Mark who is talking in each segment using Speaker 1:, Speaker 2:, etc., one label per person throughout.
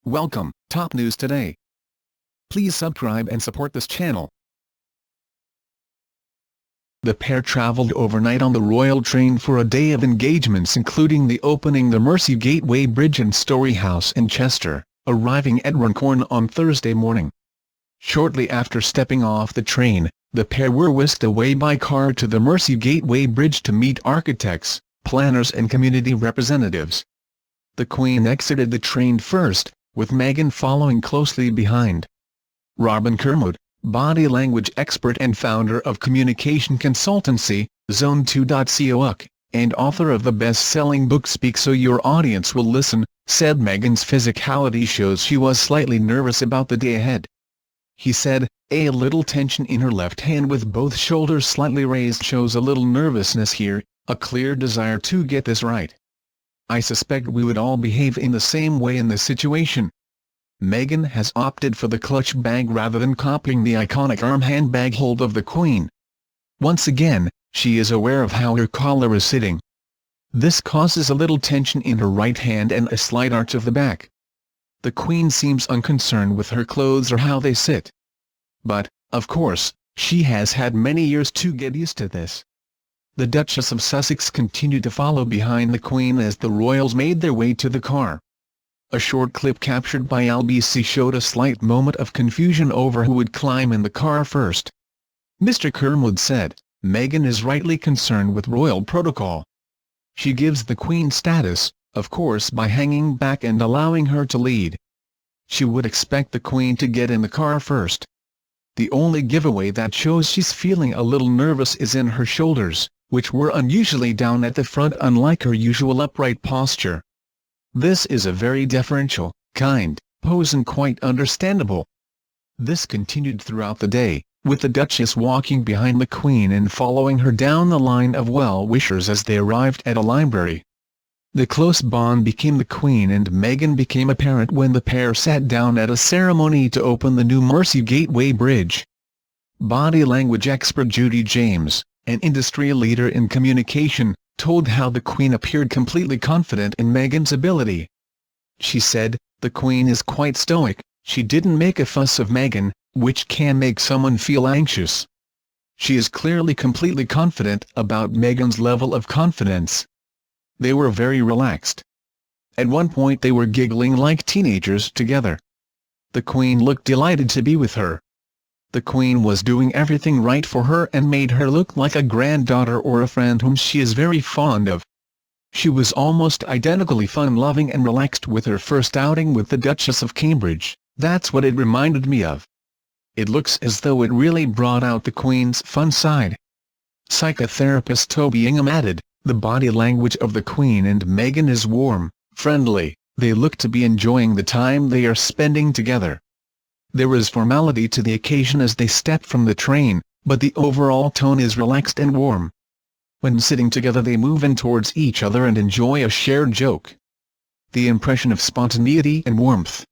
Speaker 1: Welcome, Top News Today. Please subscribe and support this channel. The pair travelled overnight on the royal train for a day of engagements, including the opening the Mersey Gateway Bridge and Story House in Chester, arriving at Runcorn on Thursday morning. Shortly after stepping off the train, the pair were whisked away by car to the Mersey Gateway Bridge to meet architects, planners and community representatives. The Queen exited the train first, with Meghan following closely behind. Robin Kermode, body language expert and founder of communication consultancy, Zone2.co, and author of the best-selling book Speak So Your Audience Will Listen, said Meghan's physicality shows she was slightly nervous about the day ahead. He said, "A little tension in her left hand with both shoulders slightly raised shows a little nervousness here, a clear desire to get this right. I suspect we would all behave in the same way in this situation." Meghan has opted for the clutch bag rather than copying the iconic arm handbag hold of the Queen. Once again, she is aware of how her collar is sitting. This causes a little tension in her right hand and a slight arch of the back. The Queen seems unconcerned with her clothes or how they sit. But, of course, she has had many years to get used to this. The Duchess of Sussex continued to follow behind the Queen as the royals made their way to the car. A short clip captured by LBC showed a slight moment of confusion over who would climb in the car first. Mr. Kermode said, "Meghan is rightly concerned with royal protocol. She gives the Queen status, of course, by hanging back and allowing her to lead. She would expect the Queen to get in the car first. The only giveaway that shows she's feeling a little nervous is in her shoulders, which were unusually down at the front unlike her usual upright posture. This is a very deferential, kind pose and quite understandable." This continued throughout the day, with the Duchess walking behind the Queen and following her down the line of well-wishers as they arrived at a library. The close bond between the Queen and Meghan became apparent when the pair sat down at a ceremony to open the new Mersey Gateway Bridge. Body language expert Judy James, an industry leader in communication, told how the Queen appeared completely confident in Meghan's ability. She said, "The Queen is quite stoic, she didn't make a fuss of Meghan, which can make someone feel anxious. She is clearly completely confident about Meghan's level of confidence." They were very relaxed. At one point they were giggling like teenagers together. The Queen looked delighted to be with her. The Queen was doing everything right for her and made her look like a granddaughter or a friend whom she is very fond of. She was almost identically fun-loving and relaxed with her first outing with the Duchess of Cambridge. "That's what it reminded me of. It looks as though it really brought out the Queen's fun side." Psychotherapist Toby Ingham added, "The body language of the Queen and Meghan is warm, friendly, they look to be enjoying the time they are spending together. There is formality to the occasion as they step from the train, but the overall tone is relaxed and warm. When sitting together they move in towards each other and enjoy a shared joke. The impression of spontaneity and warmth."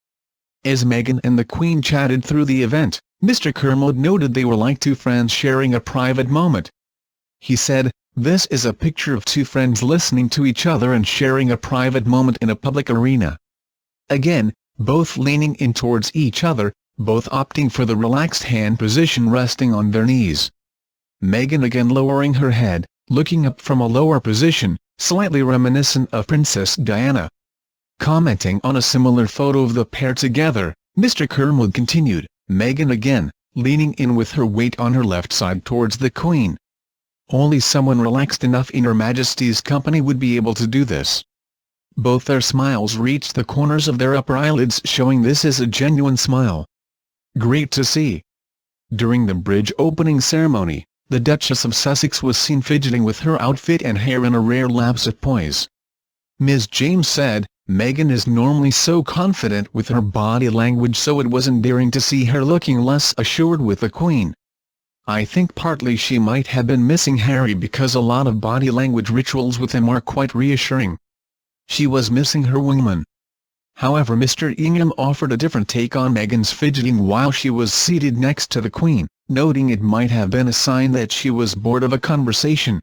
Speaker 1: As Meghan and the Queen chatted through the event, Mr. Kermode noted they were like two friends sharing a private moment. He said, "This is a picture of two friends listening to each other and sharing a private moment in a public arena. Again, both leaning in towards each other, both opting for the relaxed hand position resting on their knees. Meghan again lowering her head, looking up from a lower position, slightly reminiscent of Princess Diana." Commenting on a similar photo of the pair together, Mr. Kermode continued, "Meghan again, leaning in with her weight on her left side towards the Queen. Only someone relaxed enough in Her Majesty's company would be able to do this. Both their smiles reached the corners of their upper eyelids, showing this is a genuine smile. Great to see." During the bridge opening ceremony, the Duchess of Sussex was seen fidgeting with her outfit and hair in a rare lapse of poise. Ms. James said, "Meghan is normally so confident with her body language, so it was endearing to see her looking less assured with the Queen. I think partly she might have been missing Harry because a lot of body language rituals with him are quite reassuring. She was missing her wingman." However, Mr. Ingham offered a different take on Meghan's fidgeting while she was seated next to the Queen, noting it might have been a sign that she was bored of a conversation.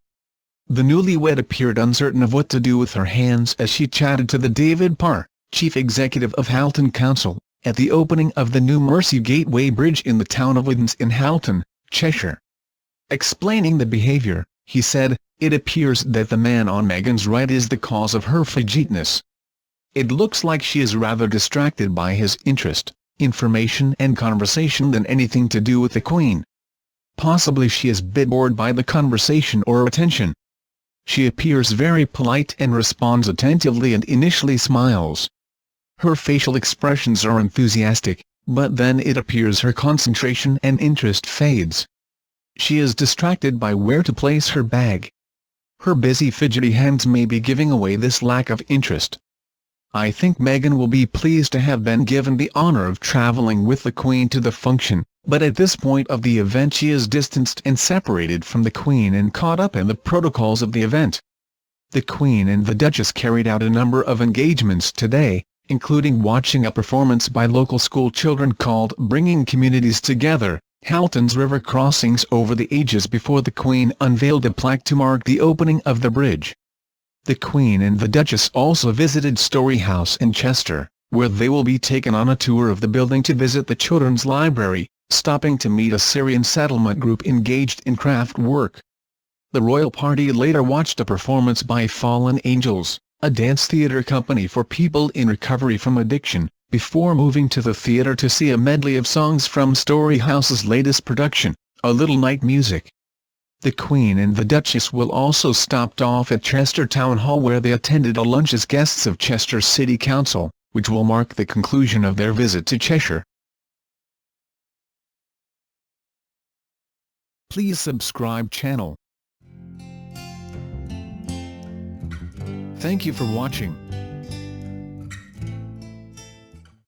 Speaker 1: The newlywed appeared uncertain of what to do with her hands as she chatted to the David Parr, Chief Executive of Halton Council, at the opening of the new Mersey Gateway Bridge in the town of Widnes in Halton, Cheshire. Explaining the behaviour, he said, "It appears that the man on Meghan's right is the cause of her fidgetiness. It looks like she is rather distracted by his interest, information and conversation than anything to do with the Queen. Possibly she is a bit bored by the conversation or attention. She appears very polite and responds attentively and initially smiles. Her facial expressions are enthusiastic, but then it appears her concentration and interest fades. She is distracted by where to place her bag. Her busy fidgety hands may be giving away this lack of interest. I think Meghan will be pleased to have been given the honour of travelling with the Queen to the function, but at this point of the event she is distanced and separated from the Queen and caught up in the protocols of the event." The Queen and the Duchess carried out a number of engagements today, including watching a performance by local school children called Bringing Communities Together, Halton's river crossings over the ages before the Queen unveiled a plaque to mark the opening of the bridge. The Queen and the Duchess also visited Story House in Chester, where they will be taken on a tour of the building to visit the Children's Library, stopping to meet a Syrian settlement group engaged in craft work. The royal party later watched a performance by Fallen Angels, a dance theatre company for people in recovery from addiction, before moving to the theatre to see a medley of songs from Story House's latest production, A Little Night Music. The Queen and the Duchess will also stop off at Chester Town Hall where they attended a lunch as guests of Chester City Council, which will mark the conclusion of their visit to Cheshire. Please subscribe channel. Thank you for watching.